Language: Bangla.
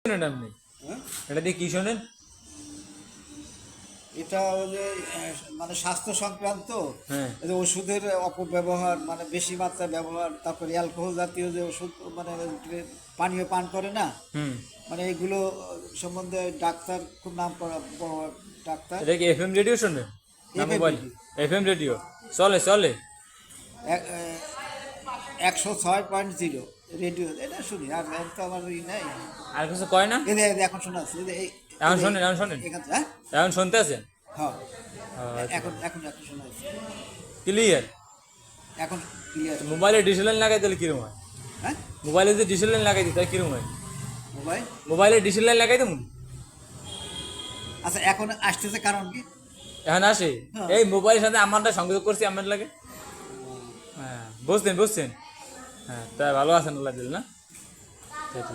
শোনেন আপনি? হ্যাঁ? এটা দিয়ে কি শোনেন? এটা হলে মানে স্বাস্থ্য সংক্রান্ত হ্যাঁ। এই যে ওষুধের অপব্যবহার, মানে বেশি মাত্রায় ব্যবহার, তারপরে অ্যালকোহল জাতীয় যে ওষুধ, মানে পানীয় পান করে না, হুম। মানে এগুলো সম্বন্ধে ডাক্তার খুব নাম করা বড় ডাক্তার। এটা কি এফএম রেডিও শোনেন না FM mobile? Radio FM radio চলে চলে। 106.0 রেডিও, এটা শুনি। আর এখন তো আমার ই নাই। আর কিছু কয় না? এখন শোনা আছে এখন শোনেন, এখন শোনেন, এখান হ্যাঁ এখন শুনতে আছেন? হ্যাঁ এখন এখন এখন শোনা আছে, ক্লিয়ার। এখন ক্লিয়ার। মোবাইলে ডিসেলাইন লাগাই দিলে কিরম হয়? হ্যাঁ, মোবাইলে যদি ডিসেলাইন লাগাই দিই তাহলে কিরম হয়? মোবাইল। মোবাইলে ডিসেলাইন লাগাই দেবো। আচ্ছা, এখন আসতেছে কারণ কি? এখন আসে হ্যাঁ। এই মোবাইলের সাথে আমারটা সংযোগ করছি, আমার লাগে। হ্যাঁ, বুঝছেন বুঝছেন। হ্যাঁ, তাই ভালো আছেন আল্লাহ দিল না? ঠিক আছে।